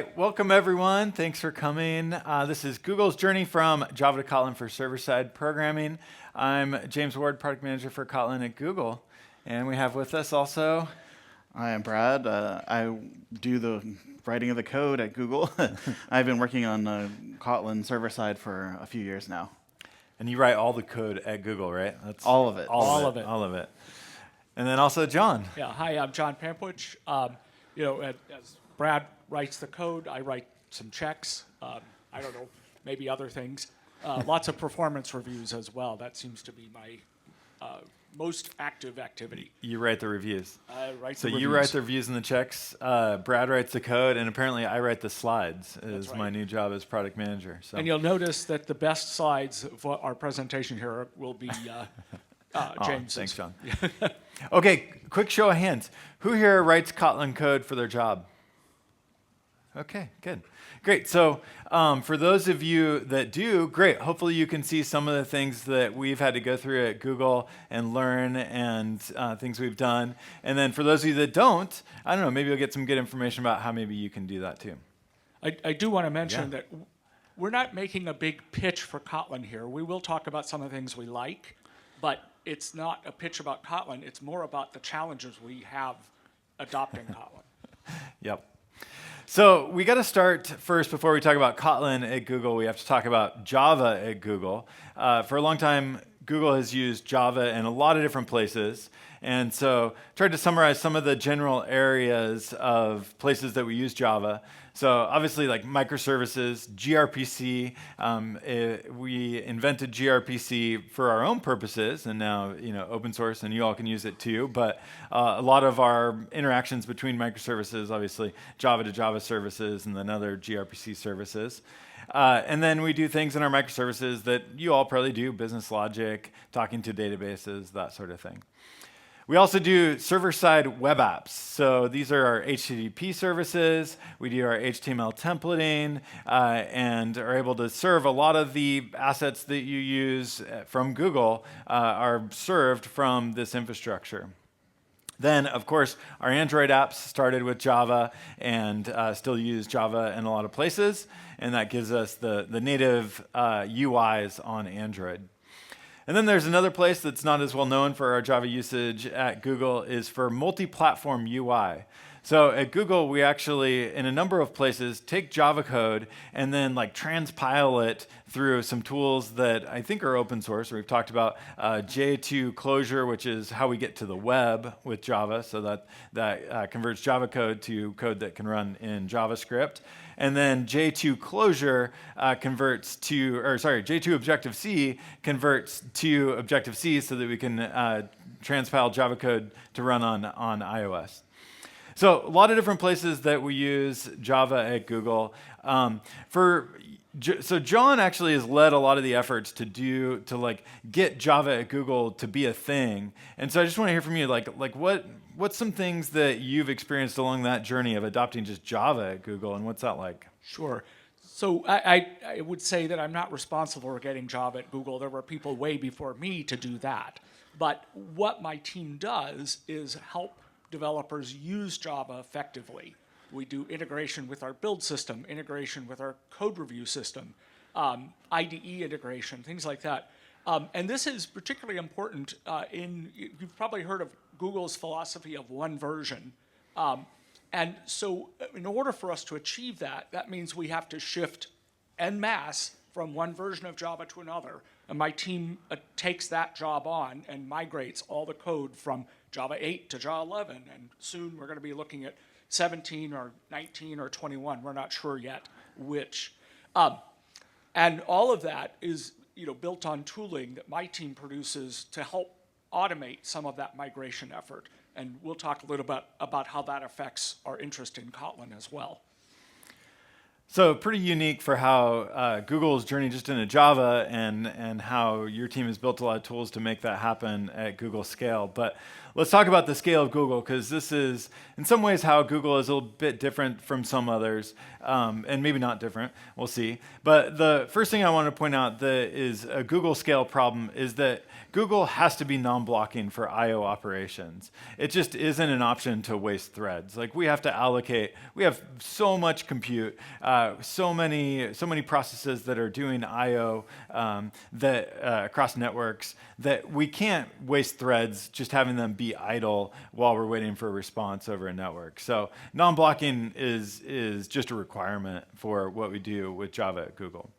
right, welcome everyone. Thanks for coming. This is Google's journey from Java to Kotlin for server-side programming. I'm James Ward, product manager for Kotlin at Google. And we have with us also... I am Brad. I do the writing of the code at Google. I've been working on Kotlin server-side for a few years now. And you write all the code at Google, right? That's all of it. All of it. And then also John. Yeah, hi, I'm John Pampwich. As Brad writes the code, I write some checks. I don't know, maybe other things. Lots of performance reviews as well. That seems to be my most active activity. You write the reviews. I write so the reviews. You write the reviews and the checks. Brad writes the code, and apparently I write the slides. That's right. My new job as product manager. So. And you'll notice that the best slides for our presentation here will be James. Thanks, John. Okay, quick show of hands. Who here writes Kotlin code for their job? Okay, good. Great. So for those of you that do, great. Hopefully you can see some of the things that we've had to go through at Google and learn and things we've done. And then for those of you that don't, I don't know, maybe you'll get some good information about how maybe you can do that too. I do want to mention that we're not making a big pitch for Kotlin here. We will talk about some of the things we like, but it's not a pitch about Kotlin. It's more about the challenges we have adopting Kotlin. Yep. So we got to start first, before we talk about Kotlin at Google, we have to talk about Java at Google. For a long time, Google has used Java in a lot of different places. And so tried to summarize some of the general areas of places that we use Java. So obviously like microservices, gRPC, we invented gRPC for our own purposes, and now open source, and you all can use it too. But a lot of our interactions between microservices, obviously Java to Java services, and then other gRPC services. And then we do things in our microservices that you all probably do, business logic, talking to databases, that sort of thing. We also do server-side web apps. So these are our HTTP services. We do our HTML templating and are able to serve a lot of the assets that you use from Google are served from this infrastructure. Then, of course, our Android apps started with Java and still use Java in a lot of places. And that gives us the native UIs on Android. And then there's another place that's not as well known for our Java usage at Google is for multi-platform UI. So at Google, we actually, in a number of places, take Java code and then transpile it through some tools that I think are open source. We've talked about J2 Closure, which is how we get to the web with Java. So that converts Java code to code that can run in JavaScript. And then J2 Closure J2 Objective-C converts to Objective-C so that we can transpile Java code to run on iOS. So a lot of different places that we use Java at Google. So John actually has led a lot of the efforts to get Java at Google to be a thing. And so I just want to hear from you, what's some things that you've experienced along that journey of adopting just Java at Google, and what's that like? Sure. So I would say that I'm not responsible for getting Java at Google. There were people way before me to do that. But what my team does is help developers use Java effectively. We do integration with our build system, integration with our code review system, IDE integration, things like that. And this is particularly important you've probably heard of Google's philosophy of one version. And so in order for us to achieve that, that means we have to shift en masse from one version of Java to another. And my team takes that job on and migrates all the code from Java 8 to Java 11. And soon we're going to be looking at 17 or 19 or 21. We're not sure yet which. And all of that is built on tooling that my team produces to help automate some of that migration effort. And we'll talk a little bit about how that affects our interest in Kotlin as well. So pretty unique for how Google's journey just into Java and how your team has built a lot of tools to make that happen at Google scale. But let's talk about the scale of Google, because this is in some ways how Google is a little bit different from some others, and maybe not different, we'll see. But the first thing I want to point out that is a Google scale problem is that Google has to be non-blocking for I/O operations. It just isn't an option to waste threads. Like we have to allocate, we have so much compute, so many processes that are doing I/O across networks that we can't waste threads just having them be idle while we're waiting for a response over a network. So non-blocking is just a requirement for what we do with Java at Google.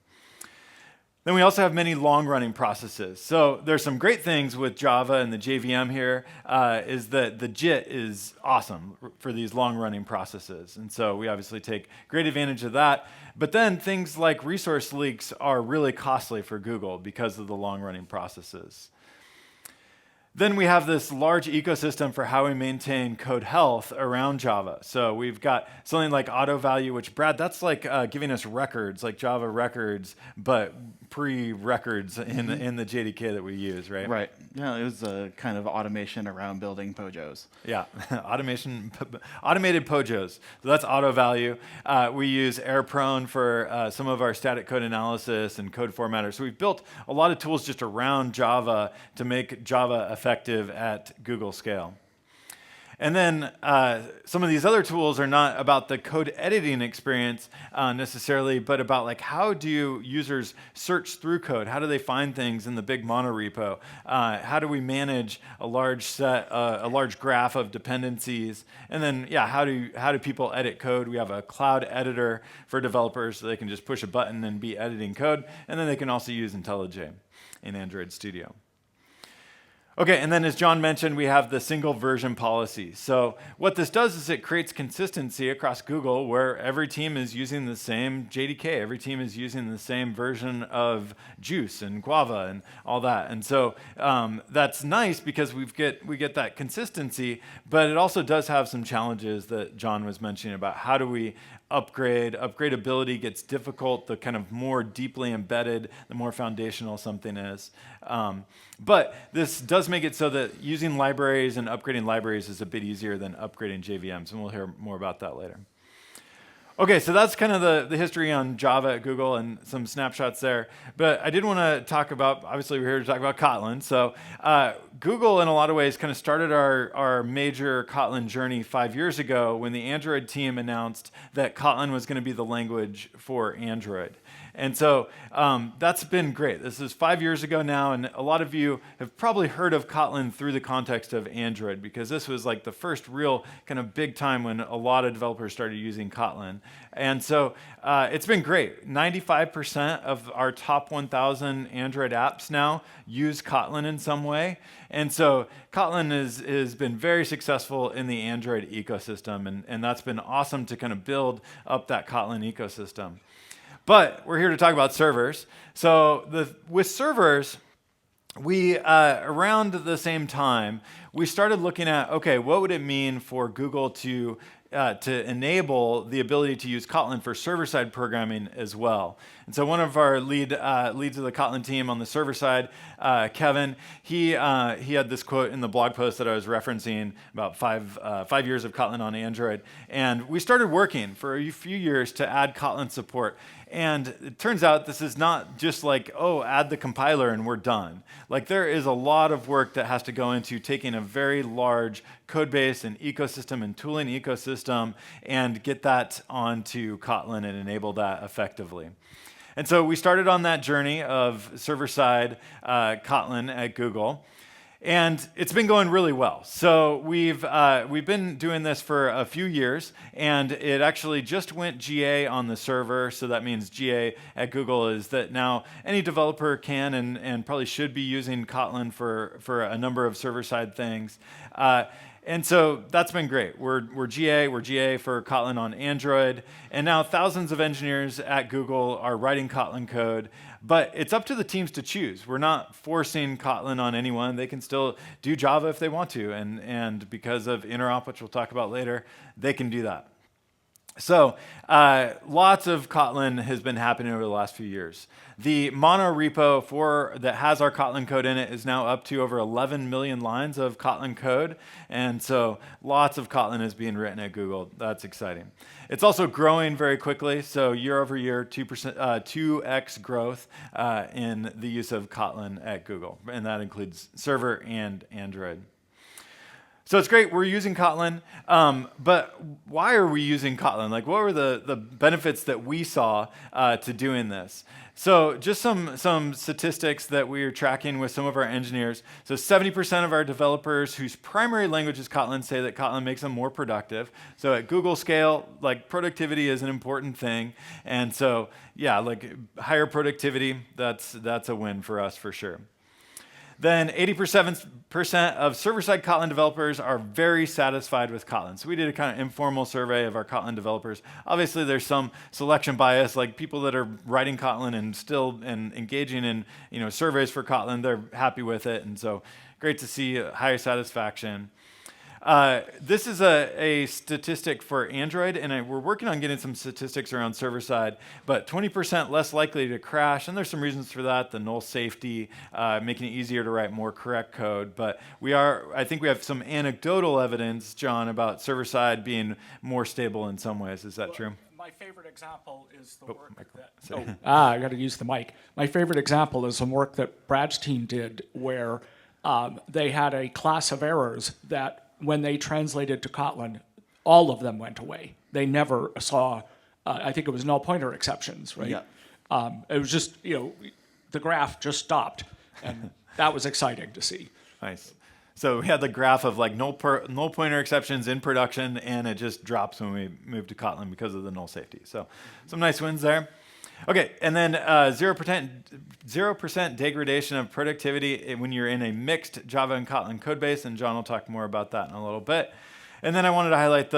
Then we also have many long-running processes. So there's some great things with Java and the JVM here, is that the JIT is awesome for these long-running processes. And so we obviously take great advantage of that. But then things like resource leaks are really costly for Google because of the long-running processes. Then we have this large ecosystem for how we maintain code health around Java. So we've got something like auto value, which Brad, that's like giving us records, like Java records, but pre-records in the JDK that we use, right? Right. Yeah, it was a kind of automation around building POJOs. Yeah, automated POJOs. So that's auto value. We use error-prone for some of our static code analysis and code formatters. So we've built a lot of tools just around Java to make Java effective at Google scale. And then some of these other tools are not about the code editing experience necessarily, but about like how do users search through code? How do they find things in the big monorepo? How do we manage a large graph of dependencies? And then, yeah, how do people edit code? We have a cloud editor for developers, so they can just push a button and be editing code. And then they can also use IntelliJ in Android Studio. Okay, and then as John mentioned, we have the single version policy. So what this does is it creates consistency across Google where every team is using the same JDK, every team is using the same version of Juice and Guava and all that. And so that's nice because we get that consistency, but it also does have some challenges that John was mentioning about how do we upgrade. Upgradability gets difficult the kind of more deeply embedded, the more foundational something is. But this does make it so that using libraries and upgrading libraries is a bit easier than upgrading JVMs, and we'll hear more about that later. Okay, so that's kind of the history on Java at Google and some snapshots there. But I did want to talk about, obviously we're here to talk about Kotlin. So Google, in a lot of ways, kind of started our major Kotlin journey 5 years ago when the Android team announced that Kotlin was going to be the language for Android. And so that's been great. This is 5 years ago now, and a lot of you have probably heard of Kotlin through the context of Android, because this was like the first real kind of big time when a lot of developers started using Kotlin. And so it's been great. 95% of our top 1,000 Android apps now use Kotlin in some way. And so Kotlin has been very successful in the Android ecosystem, and that's been awesome to kind of build up that Kotlin ecosystem. But we're here to talk about servers. So with servers, we around the same time, we started looking at, okay, what would it mean for Google to enable the ability to use Kotlin for server-side programming as well. And so one of our leads of the Kotlin team on the server side, Kevin, he had this quote in the blog post that I was referencing about 5 years of Kotlin on Android. And we started working for a few years to add Kotlin support. And it turns out this is not just like, oh, add the compiler and we're done. Like there is a lot of work that has to go into taking a very large code base and ecosystem and tooling ecosystem and get that onto Kotlin and enable that effectively. And so we started on that journey of server-side Kotlin at Google. And it's been going really well. So we've been doing this for a few years, and it actually just went GA on the server. So that means GA at Google is that now any developer can and probably should be using Kotlin for a number of server-side things. And so that's been great. We're GA for Kotlin on Android, and now thousands of engineers at Google are writing Kotlin code, but it's up to the teams to choose. We're not forcing Kotlin on anyone. They can still do Java if they want to, and because of interop, which we'll talk about later, they can do that. So lots of Kotlin has been happening over the last few years. The mono repo that has our Kotlin code in it is now up to over 11 million lines of Kotlin code. And so lots of Kotlin is being written at Google. That's exciting. It's also growing very quickly. So year over year, 2x growth in the use of Kotlin at Google. And that includes server and Android. So it's great, we're using Kotlin, but why are we using Kotlin? Like, what were the benefits that we saw to doing this? So just some statistics that we are tracking with some of our engineers. So 70% of our developers whose primary language is Kotlin say that Kotlin makes them more productive. So at Google scale, like, productivity is an important thing. And so, yeah, like, higher productivity, that's a win for us for sure. Then 87% of server-side Kotlin developers are very satisfied with Kotlin. So we did a kind of informal survey of our Kotlin developers. Obviously, there's some selection bias, like people that are writing Kotlin and still engaging in surveys for Kotlin, they're happy with it. And so great to see higher satisfaction. This is a statistic for Android, and we're working on getting some statistics around server-side, but 20% less likely to crash, and there's some reasons for that, the null safety, making it easier to write more correct code, but I think we have some anecdotal evidence, John, about server-side being more stable in some ways. Is that true? My favorite example is the work that... I got to use the mic. My favorite example is some work that Brad's team did where they had a class of errors that when they translated to Kotlin, all of them went away. They never saw, I think it was null pointer exceptions, right? Yeah. It was just, the graph just stopped. And that was exciting to see. Nice. So we had the graph of like null pointer exceptions in production, and it just drops when we move to Kotlin because of the null safety. So some nice wins there. Okay, and then 0% degradation of productivity when you're in a mixed Java and Kotlin code base, and John will talk more about that in a little bit. And then I wanted to highlight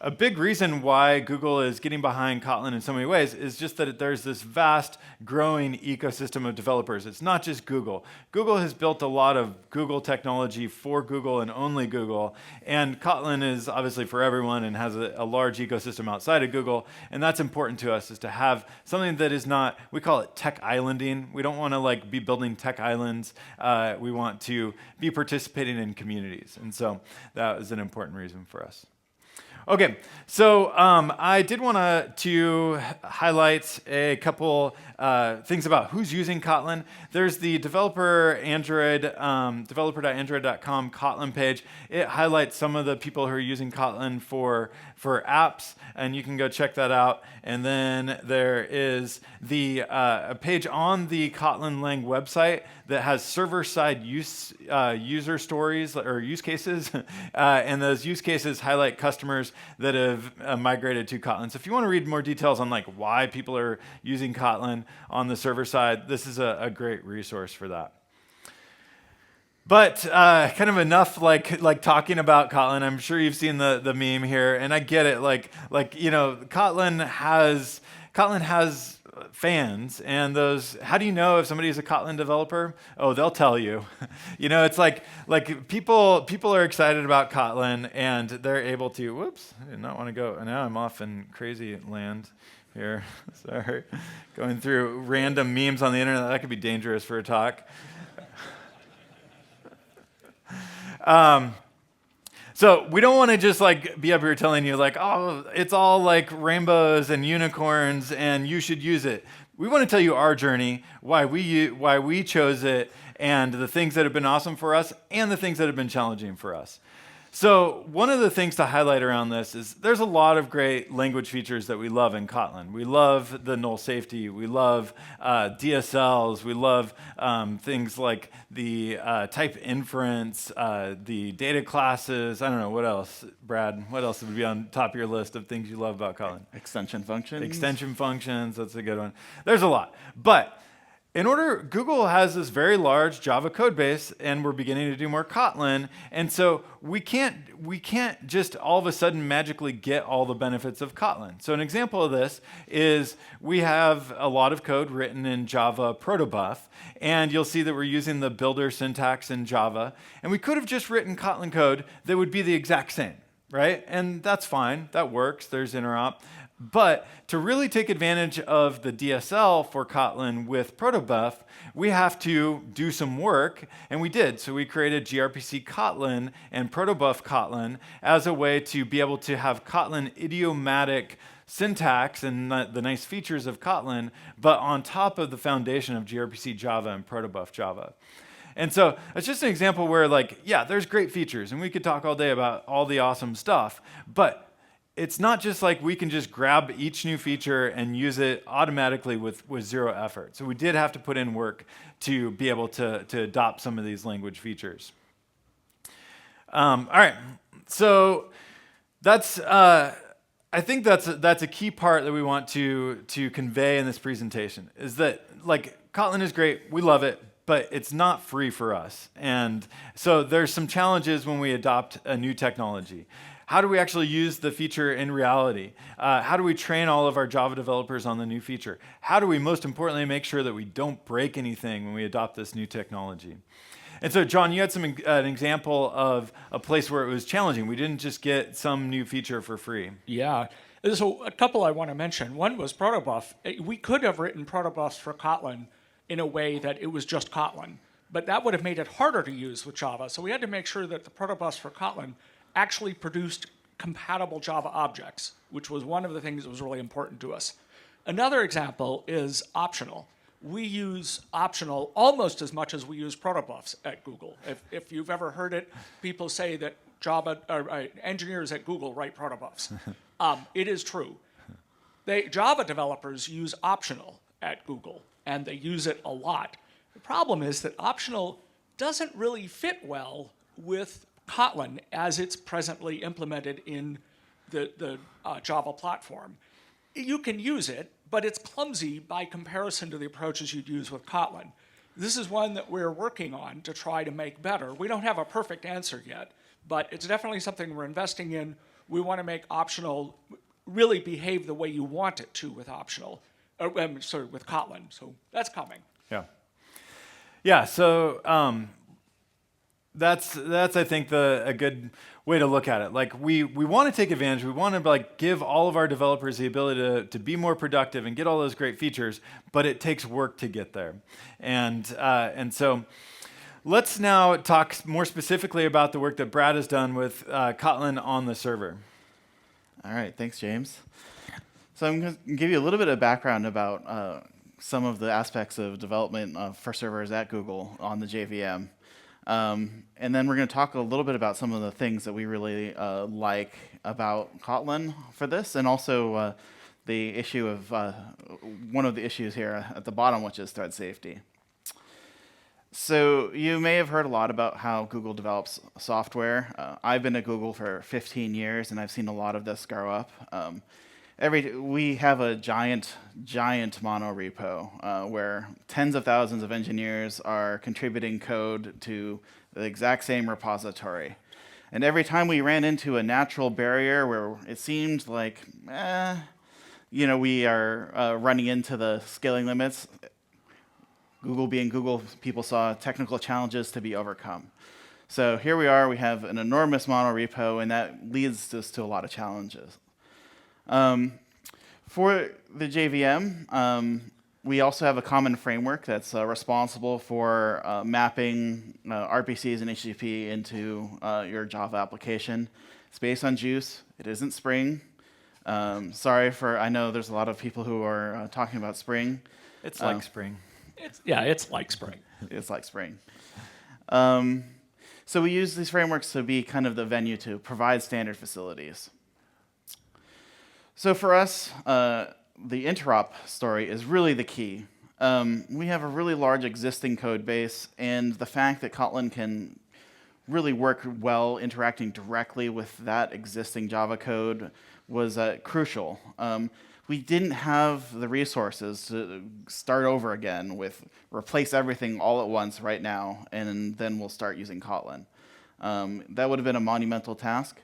a big reason why Google is getting behind Kotlin in so many ways is just that there's this vast growing ecosystem of developers. It's not just Google. Google has built a lot of Google technology for Google and only Google, and Kotlin is obviously for everyone and has a large ecosystem outside of Google, and that's important to us, is to have something that is not, we call it tech islanding. We don't want to like be building tech islands. We want to be participating in communities, and so that is an important reason for us. Okay, so I did want to highlight a couple things about who's using Kotlin. There's the developer.android.com Kotlin page. It highlights some of the people who are using Kotlin for apps, and you can go check that out. And then there is a page on the Kotlin Lang website that has server-side user stories or use cases, and those use cases highlight customers that have migrated to Kotlin. So if you want to read more details on like why people are using Kotlin on the server side, this is a great resource for that. But kind of enough like talking about Kotlin. I'm sure you've seen the meme here, and I get it. Kotlin has fans, and those, how do you know if somebody is a Kotlin developer? Oh, they'll tell you. It's like people are excited about Kotlin, and they're able to, whoops, I did not want to go, now I'm off in crazy land here. Sorry. Going through random memes on the internet, that could be dangerous for a talk. So we don't want to just like be up here telling you like, oh, it's all like rainbows and unicorns and you should use it. We want to tell you our journey, why we chose it, and the things that have been awesome for us and the things that have been challenging for us. So one of the things to highlight around this is there's a lot of great language features that we love in Kotlin. We love the null safety. We love DSLs. We love things like the type inference, the data classes. I don't know, what else, Brad? What else would be on top of your list of things you love about Kotlin? Extension functions. Extension functions, that's a good one. There's a lot. But Google has this very large Java code base, and we're beginning to do more Kotlin, and so we can't just all of a sudden magically get all the benefits of Kotlin. So an example of this is we have a lot of code written in Java protobuf, and you'll see that we're using the builder syntax in Java, and we could have just written Kotlin code that would be the exact same. right? And that's fine. That works. There's interop. But to really take advantage of the DSL for Kotlin with protobuf, we have to do some work, and we did. So we created gRPC Kotlin and protobuf Kotlin as a way to be able to have Kotlin idiomatic syntax and the nice features of Kotlin, but on top of the foundation of gRPC Java and protobuf Java. And so it's just an example where, like, yeah, there's great features, and we could talk all day about all the awesome stuff, but it's not just like we can just grab each new feature and use it automatically with zero effort. So we did have to put in work to be able to adopt some of these language features. All right, so that's I think that's a key part that we want to convey in this presentation, is that, like, Kotlin is great, we love it, but it's not free for us. And so there's some challenges when we adopt a new technology. How do we actually use the feature in reality? How do we train all of our Java developers on the new feature? How do we, most importantly, make sure that we don't break anything when we adopt this new technology? And so, John, you had an example of a place where it was challenging. We didn't just get some new feature for free. Yeah. So a couple I want to mention. One was protobuf. We could have written protobufs for Kotlin in a way that it was just Kotlin, but that would have made it harder to use with Java. So we had to make sure that the protobufs for Kotlin actually produced compatible Java objects, which was one of the things that was really important to us. Another example is optional. We use optional almost as much as we use protobufs at Google. If you've ever heard it, people say that engineers at Google write protobufs. It is true. Java developers use optional at Google, and they use it a lot. The problem is that optional doesn't really fit well with Kotlin as it's presently implemented in the Java platform. You can use it, but it's clumsy by comparison to the approaches you'd use with Kotlin. This is one that we're working on to try to make better. We don't have a perfect answer yet, but it's definitely something we're investing in. We want to make optional really behave the way you want it to with with Kotlin. So that's coming. Yeah. Yeah. So that's I think a good way to look at it. Like, we want to take advantage. We want to, like, give all of our developers the ability to be more productive and get all those great features, but it takes work to get there. And so let's now talk more specifically about the work that Brad has done with Kotlin on the server. All right, thanks, James. So I'm going to give you a little bit of background about some of the aspects of development for servers at Google on the JVM. And then we're going to talk a little bit about some of the things that we really like about Kotlin for this, and also the issue of one of the issues here at the bottom, which is thread safety. So you may have heard a lot about how Google develops software. I've been at Google for 15 years, and I've seen a lot of this grow up. We have a giant mono repo where tens of thousands of engineers are contributing code to the exact same repository. And every time we ran into a natural barrier where it seemed like, we are running into the scaling limits, Google being Google, people saw technical challenges to be overcome. So here we are, we have an enormous mono repo, and that leads us to a lot of challenges. For the JVM, we also have a common framework that's responsible for mapping RPCs and HTTP into your Java application. It's based on Juice. It isn't Spring. I know there's a lot of people who are talking about Spring. It's like Spring. It's like Spring. It's like Spring. So we use these frameworks to be kind of the venue to provide standard facilities. So for us, the interop story is really the key. We have a really large existing code base, and the fact that Kotlin can really work well interacting directly with that existing Java code was crucial. We didn't have the resources to start over again with replace everything all at once right now, and then we'll start using Kotlin. That would have been a monumental task.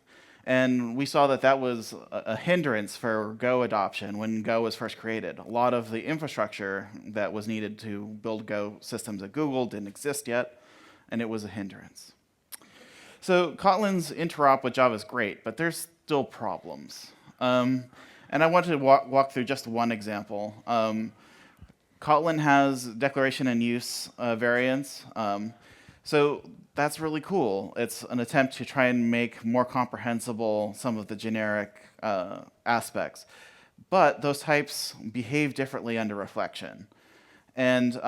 And we saw that was a hindrance for Go adoption when Go was first created. A lot of the infrastructure that was needed to build Go systems at Google didn't exist yet, and it was a hindrance. So Kotlin's interop with Java is great, but there's still problems. And I wanted to walk through just one example. Kotlin has declaration and use variants. So that's really cool. It's an attempt to try and make more comprehensible some of the generic aspects. But those types behave differently under reflection. And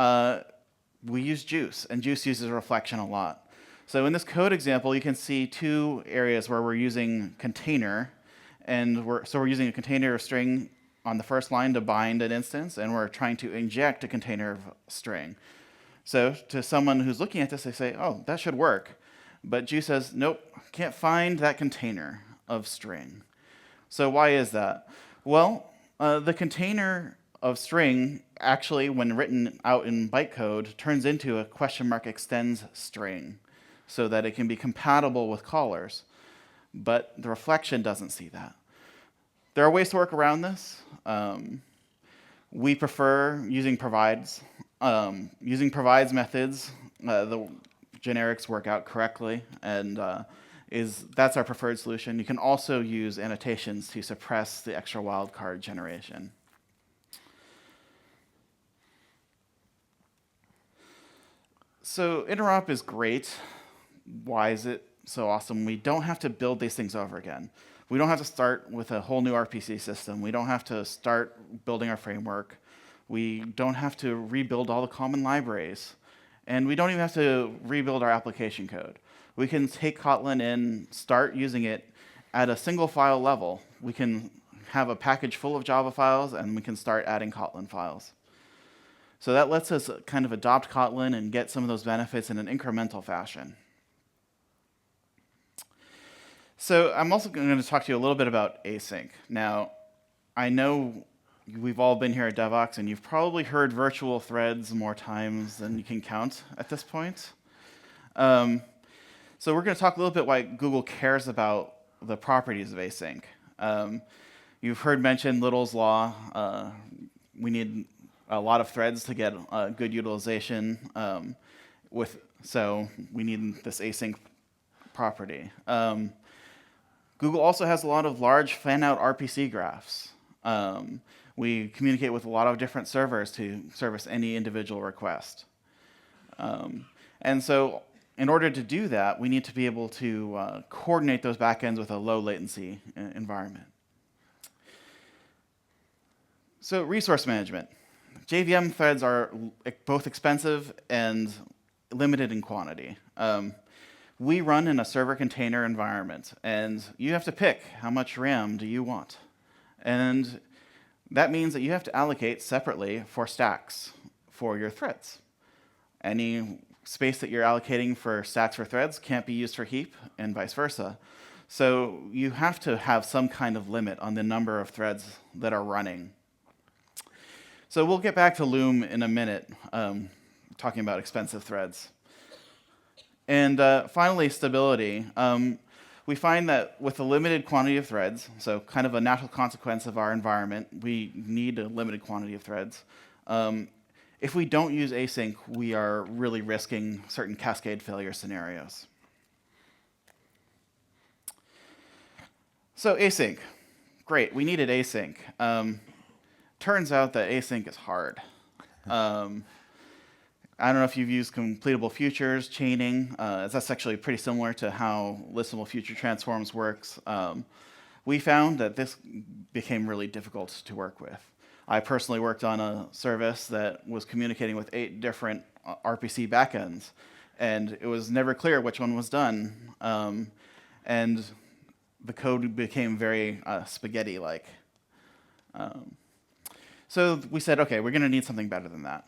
we use Juice, and Juice uses reflection a lot. So in this code example, you can see two areas where we're using container, and we're using a container of string on the first line to bind an instance, and we're trying to inject a container of string. So to someone who's looking at this, they say, oh, that should work. But Juice says, nope, can't find that container of string. So why is that? Well, the container of string actually, when written out in bytecode, turns into a question mark extends string so that it can be compatible with callers. But the reflection doesn't see that. There are ways to work around this. We prefer using provides. Using provides methods, the generics work out correctly, and that's our preferred solution. You can also use annotations to suppress the extra wildcard generation. So interop is great. Why is it so awesome? We don't have to build these things over again. We don't have to start with a whole new RPC system. We don't have to start building our framework. We don't have to rebuild all the common libraries. And we don't even have to rebuild our application code. We can take Kotlin and start using it at a single file level. We can have a package full of Java files, and we can start adding Kotlin files. So that lets us kind of adopt Kotlin and get some of those benefits in an incremental fashion. So I'm also going to talk to you a little bit about async. Now, I know we've all been here at Devoxx, and you've probably heard virtual threads more times than you can count at this point. So we're going to talk a little bit why Google cares about the properties of async. You've heard mentioned Little's law. We need a lot of threads to get good utilization. So we need this async property. Google also has a lot of large fan-out RPC graphs. We communicate with a lot of different servers to service any individual request. And so in order to do that, we need to be able to coordinate those backends with a low latency environment. So resource management. JVM threads are both expensive and limited in quantity. We run in a server container environment, and you have to pick how much RAM do you want. And that means that you have to allocate separately for stacks for your threads. Any space that you're allocating for stacks for threads can't be used for heap, and vice versa. So you have to have some kind of limit on the number of threads that are running. So we'll get back to Loom in a minute, talking about expensive threads. And finally, stability. We find that with a limited quantity of threads, so kind of a natural consequence of our environment, we need a limited quantity of threads. If we don't use async, we are really risking certain cascade failure scenarios. So async, great, we needed async. Turns out that async is hard. I don't know if you've used completable futures, chaining. That's actually pretty similar to how listenable future transforms works. We found that this became really difficult to work with. I personally worked on a service that was communicating with 8 different RPC backends, and it was never clear which one was done. And the code became very spaghetti-like. So we said, okay, we're going to need something better than that.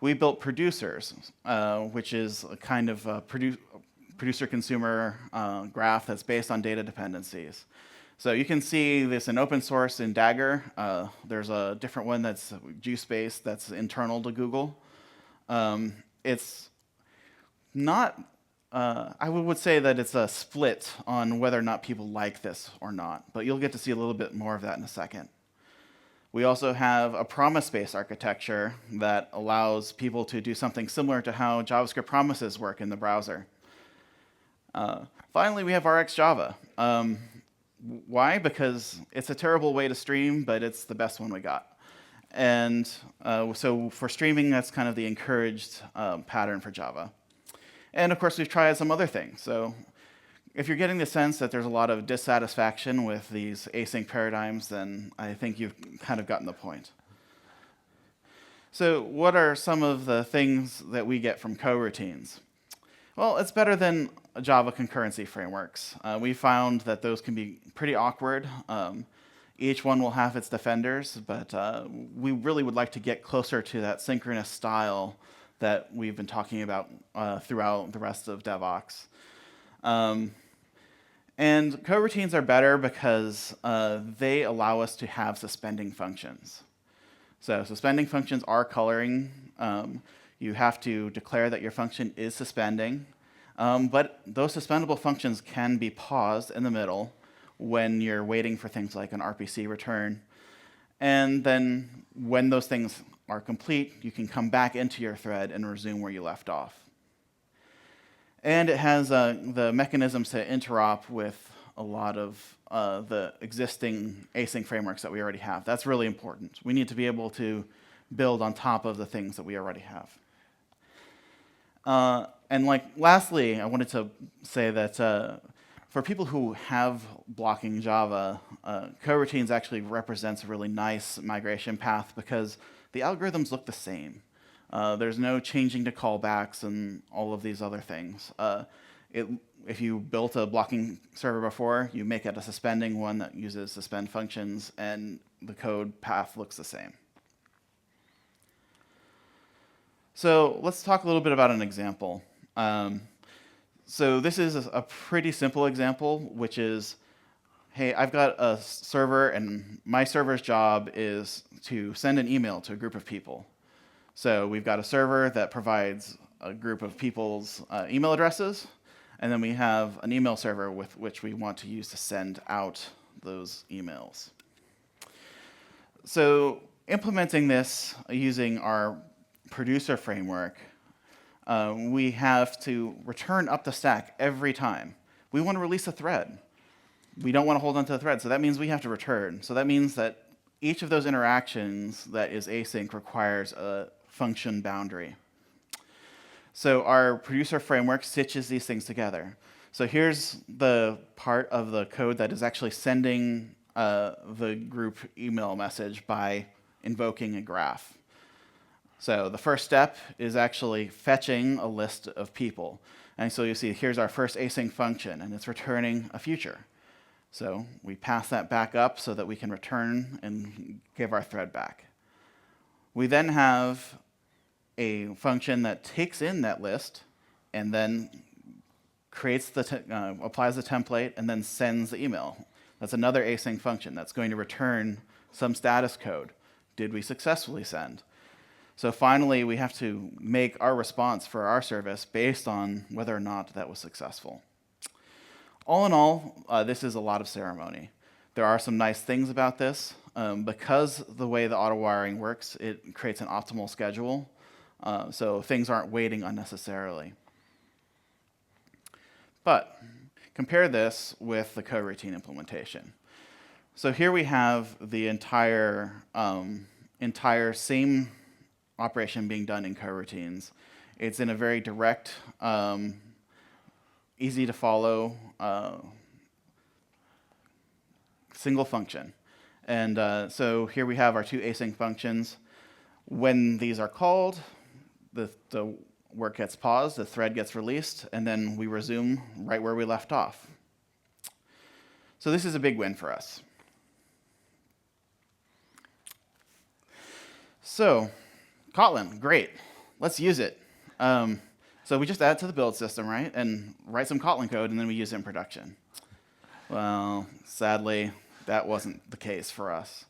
We built producers, which is a kind of a producer-consumer graph that's based on data dependencies. So you can see this in open source in Dagger. There's a different one that's juice-based that's internal to Google. It's not, I would say that it's a split on whether or not people like this or not, but you'll get to see a little bit more of that in a second. We also have a promise-based architecture that allows people to do something similar to how JavaScript promises work in the browser. Finally, we have RxJava. Why? Because it's a terrible way to stream, but it's the best one we got. And so for streaming, that's kind of the encouraged pattern for Java. And of course, we've tried some other things. So if you're getting the sense that there's a lot of dissatisfaction with these async paradigms, then I think you've kind of gotten the point. So what are some of the things that we get from coroutines? Well, it's better than Java concurrency frameworks. We found that those can be pretty awkward. Each one will have its defenders, but we really would like to get closer to that synchronous style that we've been talking about throughout the rest of DevOps. And coroutines are better because they allow us to have suspending functions. So suspending functions are coloring. You have to declare that your function is suspending. But those suspendable functions can be paused in the middle when you're waiting for things like an RPC return. And then when those things are complete, you can come back into your thread and resume where you left off. And it has the mechanisms to interop with a lot of the existing async frameworks that we already have. That's really important. We need to be able to build on top of the things that we already have. And lastly, I wanted to say that for people who have blocking Java, coroutines actually represents a really nice migration path because the algorithms look the same. There's no changing to callbacks and all of these other things. If you built a blocking server before, you make it a suspending one that uses suspend functions, and the code path looks the same. So let's talk a little bit about an example. So this is a pretty simple example, which is, hey, I've got a server, and my server's job is to send an email to a group of people. So we've got a server that provides a group of people's email addresses, and then we have an email server with which we want to use to send out those emails. So implementing this using our producer framework, we have to return up the stack every time. We want to release a thread. We don't want to hold on to the thread, so that means we have to return. So that means that each of those interactions that is async requires a function boundary. So our producer framework stitches these things together. So here's the part of the code that is actually sending the group email message by invoking a graph. So the first step is actually fetching a list of people. And so you see here's our first async function, and it's returning a future. So we pass that back up so that we can return and give our thread back. We then have a function that takes in that list and then creates applies the template and then sends the email. That's another async function that's going to return some status code. Did we successfully send? So finally, we have to make our response for our service based on whether or not that was successful. All in all, this is a lot of ceremony. There are some nice things about this. Because the way the auto wiring works, it creates an optimal schedule, so things aren't waiting unnecessarily. But compare this with the coroutine implementation. So here we have the entire same operation being done in coroutines. It's in a very direct, easy to follow, single function. And so here we have our two async functions. When these are called, the work gets paused, the thread gets released, and then we resume right where we left off. So this is a big win for us. So Kotlin, great. Let's use it. So we just add it to the build system, right? And write some Kotlin code, and then we use it in production. Well, sadly, that wasn't the case for us.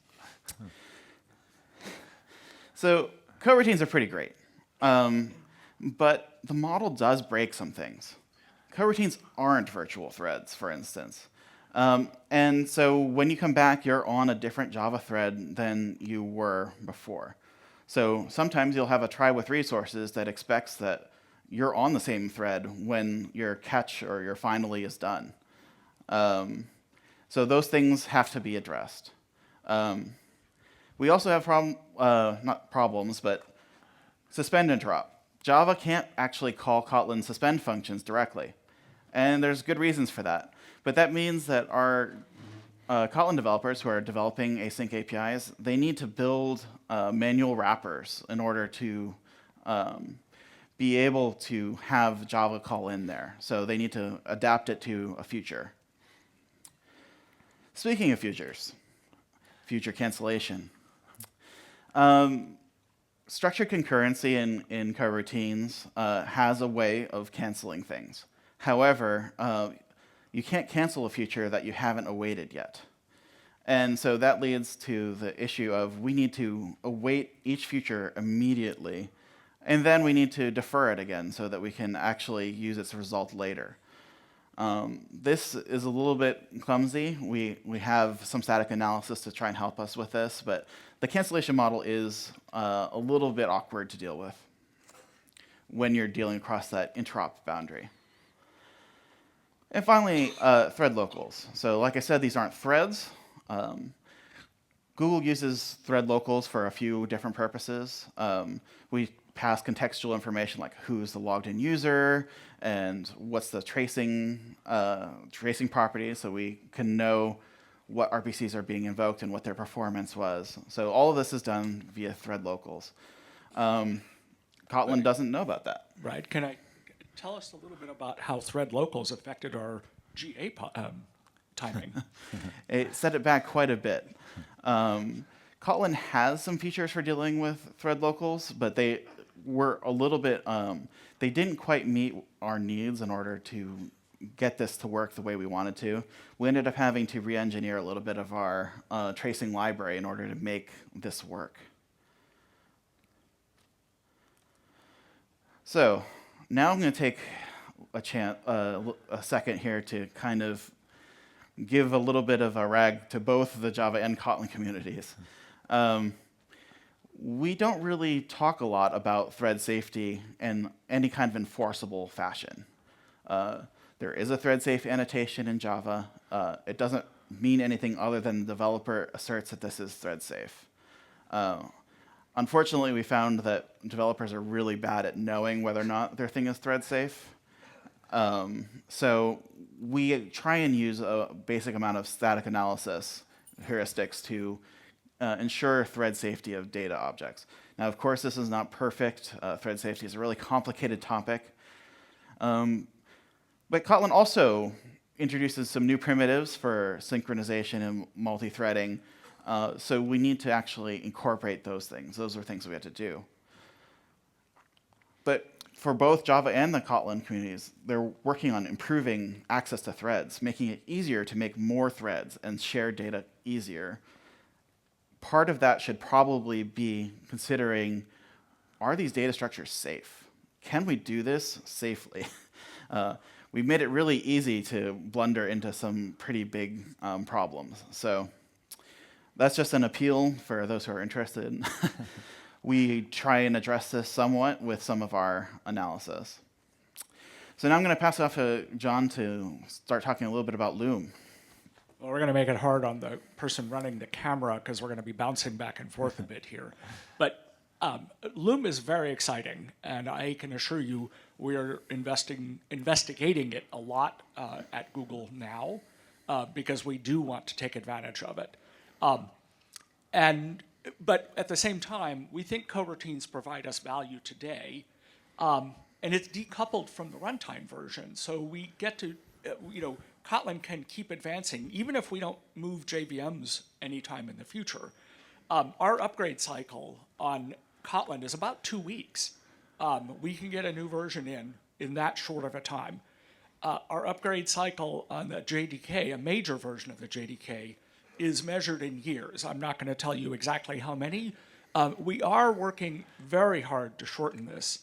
So coroutines are pretty great. But the model does break some things. Coroutines aren't virtual threads, for instance. And so when you come back, you're on a different Java thread than you were before. So sometimes you'll have a try with resources that expects that you're on the same thread when your catch or your finally is done. So those things have to be addressed. We also have not problems, but suspend interrupt. Java can't actually call Kotlin suspend functions directly. And there's good reasons for that. But that means that our Kotlin developers who are developing async APIs, they need to build manual wrappers in order to be able to have Java call in there. So they need to adapt it to a future. Speaking of futures, future cancellation. Structured concurrency in coroutines has a way of canceling things. However, you can't cancel a feature that you haven't awaited yet. And so that leads to the issue of we need to await each feature immediately, and then we need to defer it again so that we can actually use its result later. This is a little bit clumsy. We have some static analysis to try and help us with this, but the cancellation model is a little bit awkward to deal with when you're dealing across that interop boundary. And finally, thread locals. So like I said, these aren't threads. Google uses thread locals for a few different purposes. We pass contextual information like who's the logged in user and what's the tracing properties, so we can know what RPCs are being invoked and what their performance was. So all of this is done via thread locals. Kotlin doesn't know about that. Right. Can I tell us a little bit about how thread locals affected our GA timing? It set it back quite a bit. Kotlin has some features for dealing with thread locals, but they were a little bit, they didn't quite meet our needs in order to get this to work the way we wanted to. We ended up having to re-engineer a little bit of our tracing library in order to make this work. So now I'm going to take a second here to kind of give a little bit of a rag to both the Java and Kotlin communities. We don't really talk a lot about thread safety in any kind of enforceable fashion. There is a thread safe annotation in Java. It doesn't mean anything other than the developer asserts that this is thread safe. Unfortunately, we found that developers are really bad at knowing whether or not their thing is thread safe. So we try and use a basic amount of static analysis heuristics to ensure thread safety of data objects. Now, of course, this is not perfect. Thread safety is a really complicated topic. But Kotlin also introduces some new primitives for synchronization and multi-threading. So we need to actually incorporate those things. Those are things we have to do. But for both Java and the Kotlin communities, they're working on improving access to threads, making it easier to make more threads and share data easier. Part of that should probably be considering, are these data structures safe? Can we do this safely? We've made it really easy to blunder into some pretty big problems. So that's just an appeal for those who are interested. We try and address this somewhat with some of our analysis. So now I'm going to pass it off to John to start talking a little bit about Loom. Well, we're going to make it hard on the person running the camera because we're going to be bouncing back and forth a bit here. But Loom is very exciting, and I can assure you we are investigating it a lot at Google now because we do want to take advantage of it. But at the same time, we think coroutines provide us value today, and it's decoupled from the runtime version. So we get to, Kotlin can keep advancing, even if we don't move JVMs anytime in the future. Our upgrade cycle on Kotlin is about 2 weeks. We can get a new version in that short of a time. Our upgrade cycle on the JDK, a major version of the JDK, is measured in years. I'm not going to tell you exactly how many. We are working very hard to shorten this,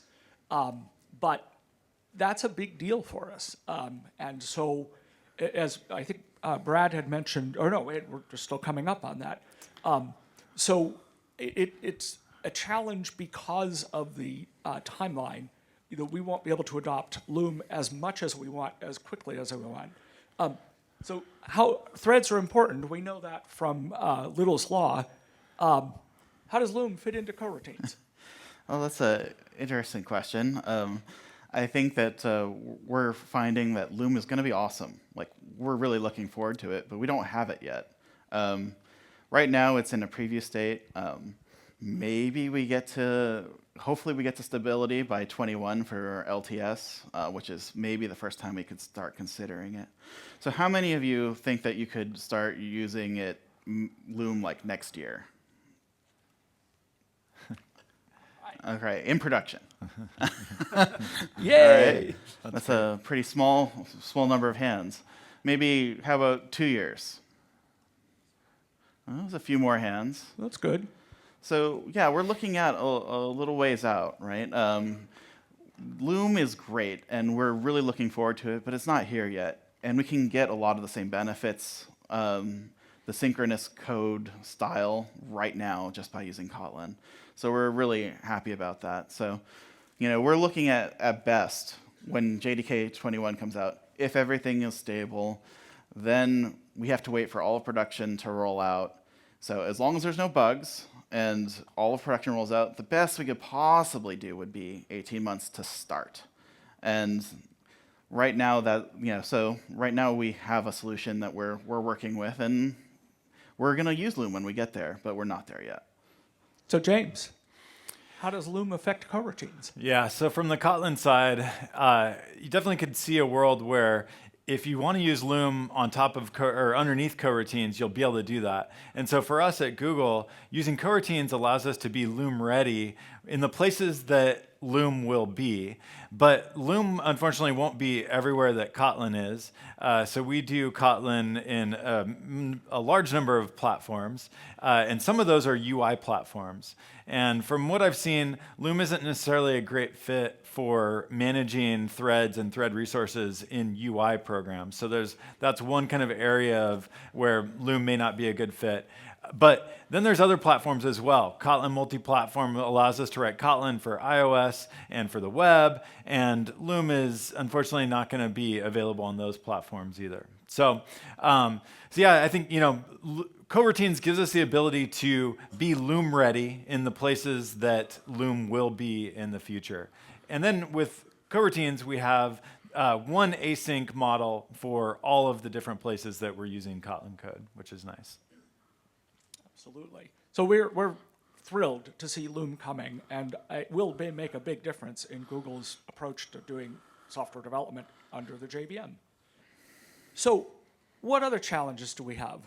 but that's a big deal for us. And so, as I think Brad had mentioned, or no, we're still coming up on that. So it's a challenge because of the timeline, we won't be able to adopt Loom as much as we want, as quickly as we want. So how threads are important, we know that from Little's Law. How does Loom fit into coroutines? Well, that's an interesting question. I think that we're finding that Loom is going to be awesome. Like, we're really looking forward to it, but we don't have it yet. Right now, it's in a preview state. Maybe hopefully we get to stability by 21 for LTS, which is maybe the first time we could start considering it. So how many of you think that you could start using it, Loom, like next year? Okay, in production. Yay! All right. That's a pretty small number of hands. Maybe, how about 2 years? Well, there's a few more hands. That's good. So yeah, we're looking at a little ways out, right? Loom is great, and we're really looking forward to it, but it's not here yet. And we can get a lot of the same benefits, the synchronous code style right now just by using Kotlin. So we're really happy about that. So, we're looking at best, when JDK 21 comes out, if everything is stable, then we have to wait for all of production to roll out. So as long as there's no bugs and all of production rolls out, the best we could possibly do would be 18 months to start. And right now right now we have a solution that we're working with, and we're going to use Loom when we get there, but we're not there yet. So James, how does Loom affect coroutines? Yeah, so from the Kotlin side, you definitely could see a world where if you want to use Loom on top of or underneath coroutines, you'll be able to do that. And so for us at Google, using coroutines allows us to be Loom ready in the places that Loom will be. But Loom, unfortunately, won't be everywhere that Kotlin is. So we do Kotlin in a large number of platforms, and some of those are UI platforms. And from what I've seen, Loom isn't necessarily a great fit for managing threads and thread resources in UI programs. So that's one kind of area of where Loom may not be a good fit. But then there's other platforms as well. Kotlin Multi-Platform allows us to write Kotlin for iOS and for the web, and Loom is unfortunately not going to be available on those platforms either. So yeah, I think coroutines gives us the ability to be Loom ready in the places that Loom will be in the future. And then with coroutines, we have one async model for all of the different places that we're using Kotlin code, which is nice. Absolutely. So we're thrilled to see Loom coming, and it will make a big difference in Google's approach to doing software development under the JVM. So what other challenges do we have?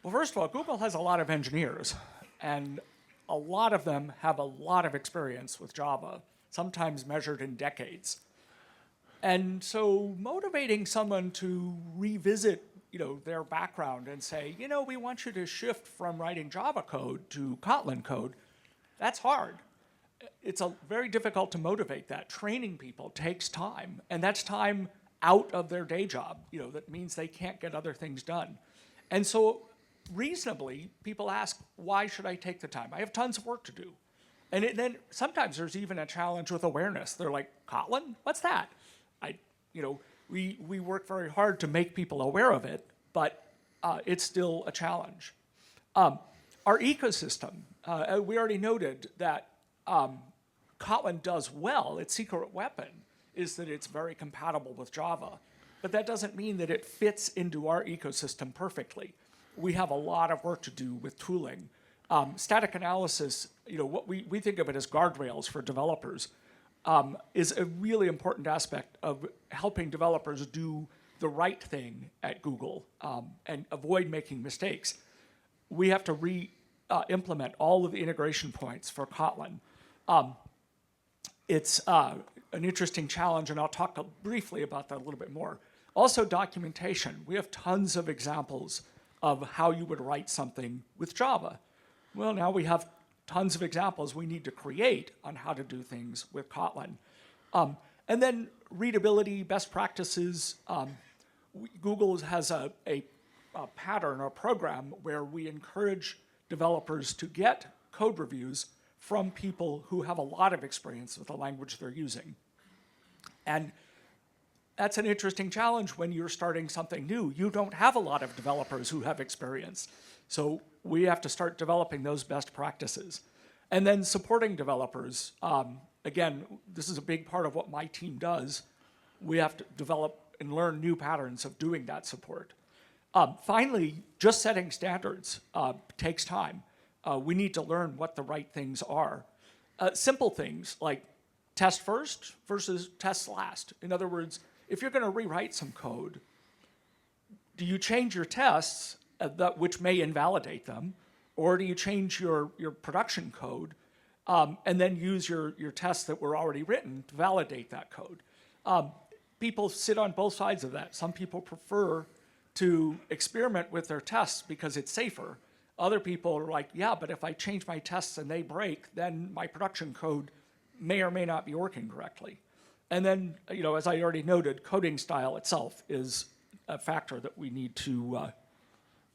Well, first of all, Google has a lot of engineers, and a lot of them have a lot of experience with Java, sometimes measured in decades. And so motivating someone to revisit their background and say, we want you to shift from writing Java code to Kotlin code, that's hard. It's very difficult to motivate that. Training people takes time, and that's time out of their day job. That means they can't get other things done. And so reasonably, people ask, why should I take the time? I have tons of work to do. And then sometimes there's even a challenge with awareness. They're like, Kotlin? What's that? We work very hard to make people aware of it, but it's still a challenge. Our ecosystem, we already noted that Kotlin does well. Its secret weapon is that it's very compatible with Java, but that doesn't mean that it fits into our ecosystem perfectly. We have a lot of work to do with tooling. Static analysis, what we think of it as guardrails for developers, is a really important aspect of helping developers do the right thing at Google and avoid making mistakes. We have to implement all of the integration points for Kotlin. It's an interesting challenge, and I'll talk briefly about that a little bit more. Also, documentation. We have tons of examples of how you would write something with Java. Well, now we have tons of examples we need to create on how to do things with Kotlin. And then readability, best practices. Google has a pattern or program where we encourage developers to get code reviews from people who have a lot of experience with the language they're using. And that's an interesting challenge when you're starting something new. You don't have a lot of developers who have experience. So we have to start developing those best practices. And then supporting developers. Again, this is a big part of what my team does. We have to develop and learn new patterns of doing that support. Finally, just setting standards takes time. We need to learn what the right things are. Simple things like test first versus test last. In other words, if you're going to rewrite some code, do you change your tests, which may invalidate them, or do you change your production code and then use your tests that were already written to validate that code? People sit on both sides of that. Some people prefer to experiment with their tests because it's safer. Other people are like, yeah, but if I change my tests and they break, then my production code may or may not be working correctly. And then, as I already noted, coding style itself is a factor that we need to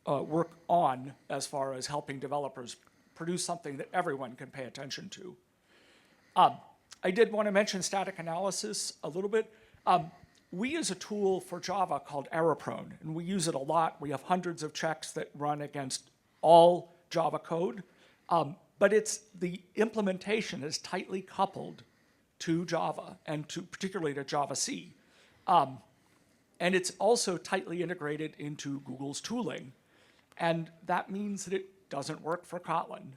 work on as far as helping developers produce something that everyone can pay attention to. I did want to mention static analysis a little bit. We use a tool for Java called error-prone, and we use it a lot. We have hundreds of checks that run against all Java code, but the implementation is tightly coupled to Java and particularly to Java-C. And it's also tightly integrated into Google's tooling. And that means that it doesn't work for Kotlin.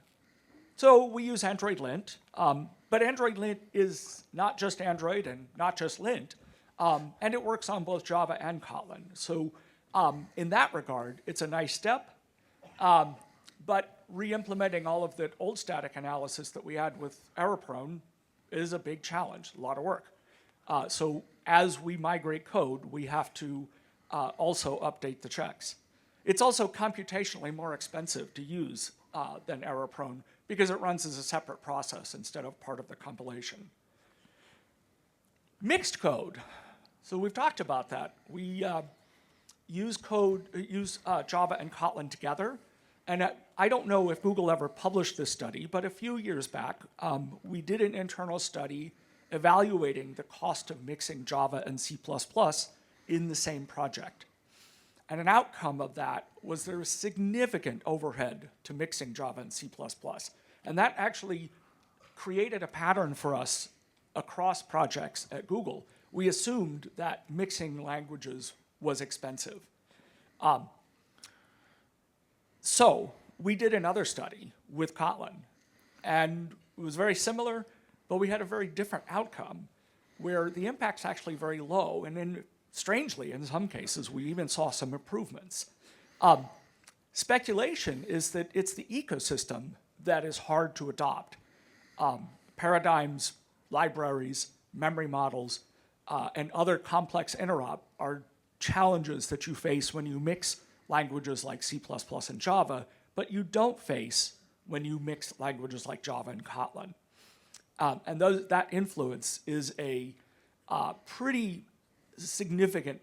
So we use Android Lint, but Android Lint is not just Android and not just Lint, and it works on both Java and Kotlin. So in that regard, it's a nice step, but re-implementing all of the old static analysis that we had with error-prone is a big challenge, a lot of work. So as we migrate code, we have to also update the checks. It's also computationally more expensive to use than error-prone because it runs as a separate process instead of part of the compilation. Mixed code. So we've talked about that. We use Java and Kotlin together. And I don't know if Google ever published this study, but a few years back, we did an internal study evaluating the cost of mixing Java and C++ in the same project. And an outcome of that was there was significant overhead to mixing Java and C++. And that actually created a pattern for us across projects at Google. We assumed that mixing languages was expensive. So we did another study with Kotlin, and it was very similar, but we had a very different outcome where the impact's actually very low, and then strangely, in some cases, we even saw some improvements. Speculation is that it's the ecosystem that is hard to adopt. Paradigms, libraries, memory models, and other complex interop are challenges that you face when you mix languages like C++ and Java, but you don't face when you mix languages like Java and Kotlin. And that influence is a pretty significant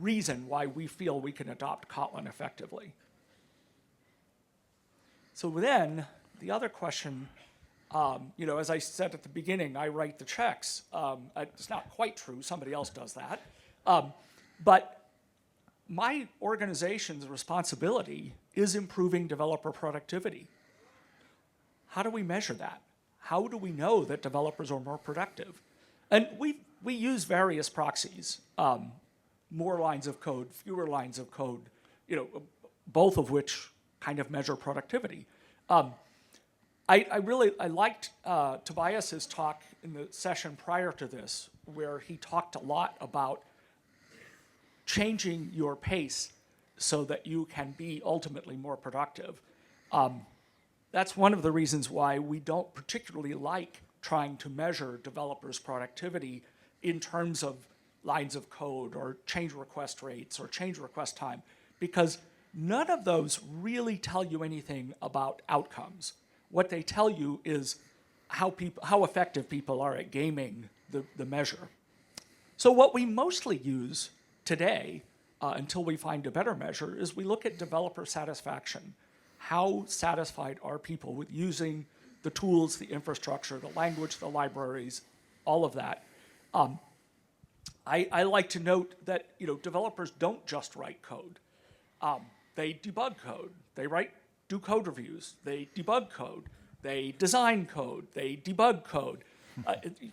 reason why we feel we can adopt Kotlin effectively. So then, the other question, as I said at the beginning, I write the checks. It's not quite true, somebody else does that. But my organization's responsibility is improving developer productivity. How do we measure that? How do we know that developers are more productive? And we use various proxies, more lines of code, fewer lines of code, both of which kind of measure productivity. I liked Tobias's talk in the session prior to this, where he talked a lot about changing your pace so that you can be ultimately more productive. That's one of the reasons why we don't particularly like trying to measure developers' productivity in terms of lines of code or change request rates or change request time, because none of those really tell you anything about outcomes. What they tell you is how effective people are at gaming the measure. So what we mostly use today, until we find a better measure, is we look at developer satisfaction. How satisfied are people with using the tools, the infrastructure, the language, the libraries, all of that. I like to note that developers don't just write code. They debug code. They do code reviews. They debug code. They design code. They debug code.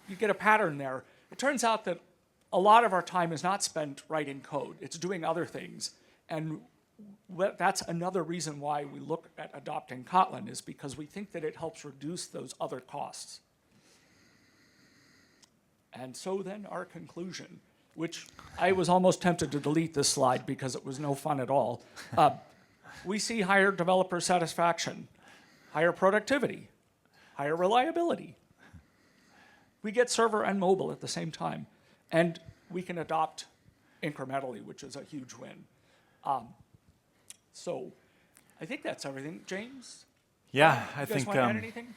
You get a pattern there. It turns out that a lot of our time is not spent writing code. It's doing other things. And that's another reason why we look at adopting Kotlin, is because we think that it helps reduce those other costs. And so then our conclusion, which I was almost tempted to delete this slide because it was no fun at all. We see higher developer satisfaction, higher productivity, higher reliability. We get server and mobile at the same time. And we can adopt incrementally, which is a huge win. So I think that's everything. James? Yeah, I you guys think. Want to add anything?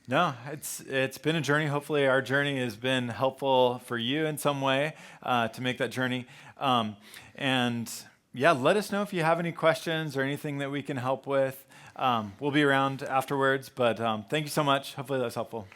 No, it's been a journey. Hopefully, our journey has been helpful for you in some way to make that journey. And yeah, let us know if you have any questions or anything that we can help with. We'll be around afterwards. But thank you so much. Hopefully, that's helpful.